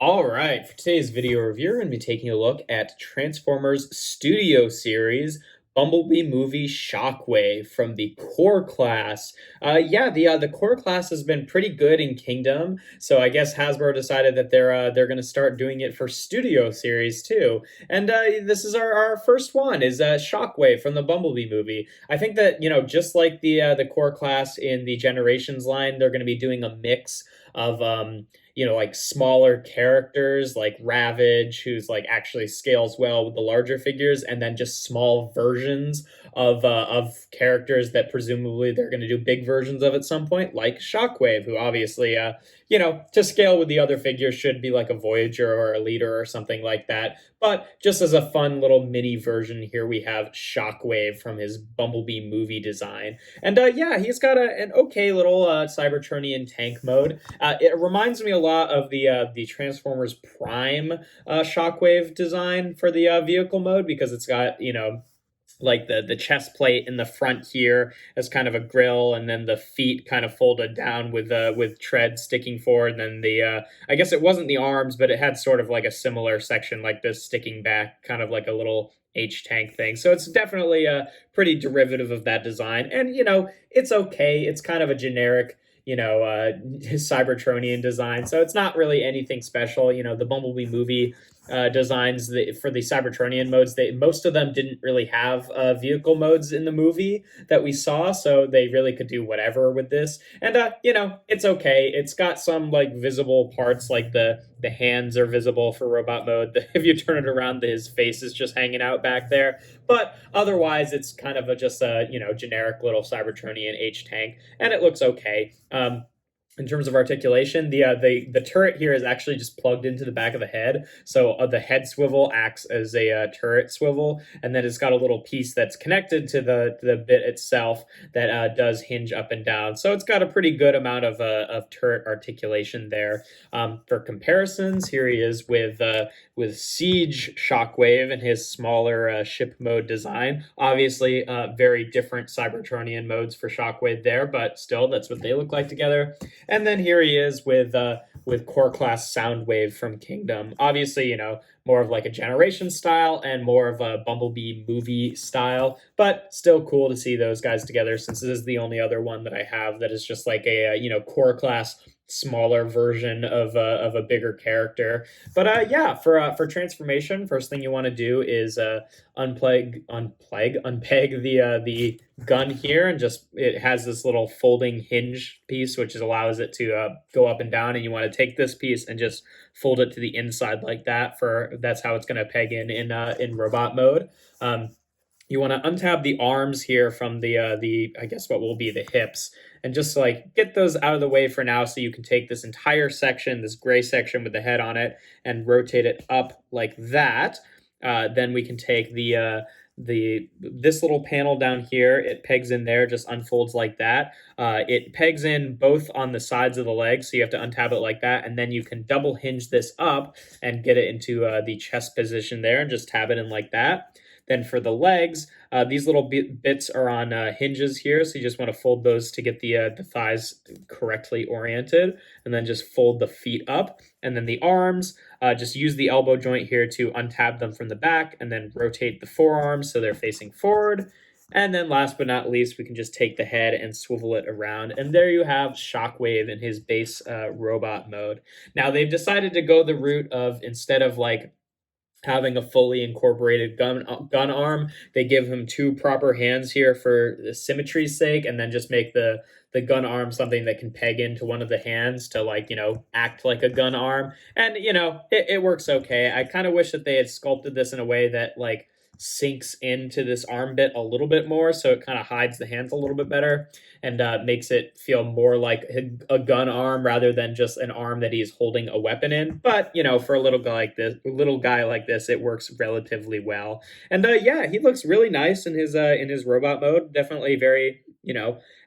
All right, for today's video review, we're going to be taking a look at Transformers Studio Series Bumblebee movie Shockwave from the core class. The core class has been pretty good in Kingdom, so I guess Hasbro decided that they're going to start doing it for Studio Series too. And this is our first one is Shockwave from the Bumblebee movie. I think that just like the core class in the Generations line, they're going to be doing a mix of like smaller characters like Ravage, who's like actually scales well with the larger figures, and then just small versions of characters that presumably they're going to do big versions of at some point, like Shockwave, who obviously to scale with the other figures should be like a Voyager or a Leader or something like that. But just as a fun little mini version, here we have Shockwave from his Bumblebee movie design. And he's got an okay little Cybertronian tank mode. It reminds me a lot of the Transformers Prime Shockwave design for the vehicle mode, because it's got like the chest plate in the front here as kind of a grill, and then the feet kind of folded down with tread sticking forward. And then the I guess it wasn't the arms, but it had sort of like a similar section like this sticking back, kind of like a little H tank thing. So it's definitely a pretty derivative of that design, and it's okay. It's kind of a generic Cybertronian design, so it's not really anything special. The Bumblebee movie designs for the Cybertronian modes, most of them didn't really have vehicle modes in the movie that we saw, so they really could do whatever with this. And it's okay. It's got some like visible parts, like the hands are visible for robot mode. If you turn it around, his face is just hanging out back there. But otherwise, it's kind of just a generic little Cybertronian H tank, and it looks okay. In terms of articulation, the turret here is actually just plugged into the back of the head. So the head swivel acts as a turret swivel, and then it's got a little piece that's connected to the bit itself that does hinge up and down. So it's got a pretty good amount of turret articulation there. For comparisons, here he is with Siege Shockwave and his smaller ship mode design. Obviously, very different Cybertronian modes for Shockwave there, but still, that's what they look like together. And then here he is with core class Soundwave from Kingdom. Obviously, more of like a Generation style and more of a Bumblebee movie style, but still cool to see those guys together, since this is the only other one that I have that is just like a core class smaller version of a bigger character. But for transformation, first thing you want to do is unpeg the gun here, and just it has this little folding hinge piece which allows it to go up and down, and you want to take this piece and just fold it to the inside like that. That's how it's going to peg in robot mode. You want to untab the arms here from the I guess what will be the hips, and just like get those out of the way for now, so you can take this entire section, this gray section with the head on it, and rotate it up like that. Then we can take this little panel down here. It pegs in there, just unfolds like that. It pegs in both on the sides of the legs, so you have to untab it like that, and then you can double hinge this up and get it into the chest position there, and just tab it in like that. Then for the legs, these little bits are on hinges here, so you just want to fold those to get the thighs correctly oriented, and then just fold the feet up. And then the arms, just use the elbow joint here to untab them from the back, and then rotate the forearms so they're facing forward. And then last but not least, we can just take the head and swivel it around. And there you have Shockwave in his base robot mode. Now they've decided to go the route of, instead of like having a fully incorporated gun arm, they give him two proper hands here for the symmetry's sake, and then just make the gun arm something that can peg into one of the hands to act like a gun arm. And it works okay. I kind of wish that they had sculpted this in a way that sinks into this arm bit a little bit more, so it kind of hides the hands a little bit better, and makes it feel more like a gun arm rather than just an arm that he's holding a weapon in. But for a little guy like this, it works relatively well. And he looks really nice in his robot mode. Definitely very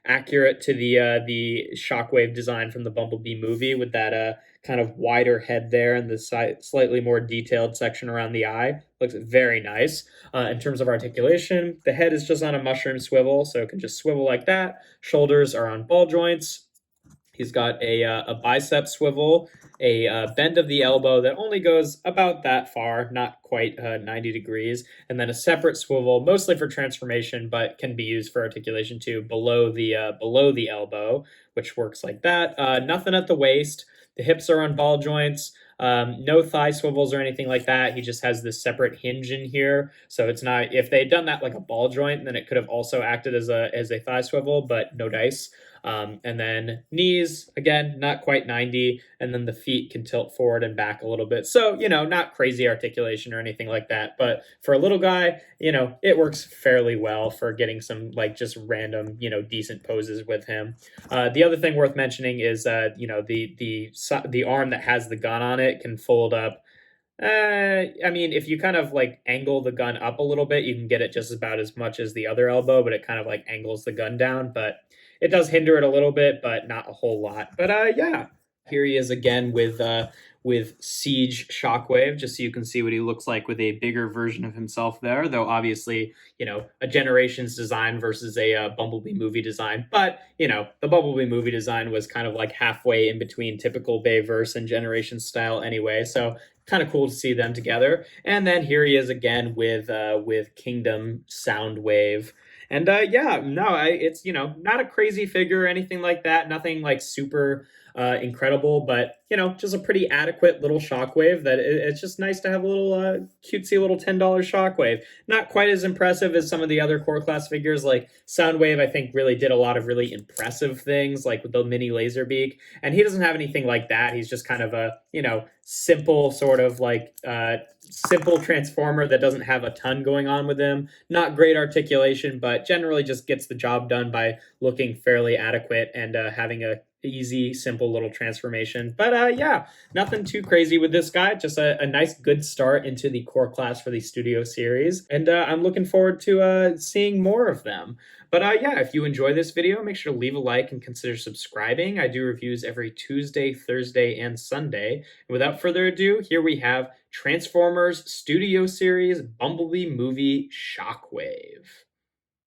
accurate to the Shockwave design from the Bumblebee movie, with that kind of wider head there and the slightly more detailed section around the eye. Looks very nice. In terms of articulation, the head is just on a mushroom swivel, so it can just swivel like that. Shoulders are on ball joints. He's got a bicep swivel, a bend of the elbow that only goes about that far, not quite 90 degrees, and then a separate swivel, mostly for transformation, but can be used for articulation too, below the elbow, which works like that. Nothing at the waist. The hips are on ball joints. No thigh swivels or anything like that. He just has this separate hinge in here, so it's not. If they had done that like a ball joint, then it could have also acted as a thigh swivel, but no dice. And then knees, again, not quite 90. And then the feet can tilt forward and back a little bit. So, not crazy articulation or anything like that. But for a little guy, it works fairly well for getting some like just random, decent poses with him. The other thing worth mentioning is, the arm that has the gun on it can fold up. I mean, if you kind of like angle the gun up a little bit, you can get it just about as much as the other elbow, but it kind of like angles the gun down. But it does hinder it a little bit, but not a whole lot. But yeah, here he is again with Siege Shockwave, just so you can see what he looks like with a bigger version of himself there. Though obviously, a Generations design versus a Bumblebee movie design. But the Bumblebee movie design was kind of like halfway in between typical Bayverse and Generations style anyway. So kind of cool to see them together. And then here he is again with Kingdom Soundwave. And yeah, no, it's not a crazy figure or anything like that. Nothing like super incredible, but just a pretty adequate little Shockwave. That it's just nice to have a little cutesy little $10 Shockwave. Not quite as impressive as some of the other core class figures. Like Soundwave, I think really did a lot of really impressive things, like with the mini laser beak. And he doesn't have anything like that. He's just kind of a simple sort of like simple transformer that doesn't have a ton going on with him. Not great articulation, but generally just gets the job done by looking fairly adequate and having a easy, simple little transformation. But yeah, nothing too crazy with this guy. Just a nice, good start into the core class for the Studio series. And I'm looking forward to seeing more of them. But yeah, if you enjoy this video, make sure to leave a like and consider subscribing. I do reviews every Tuesday, Thursday, and Sunday. And without further ado, here we have Transformers Studio Series Bumblebee Movie Shockwave.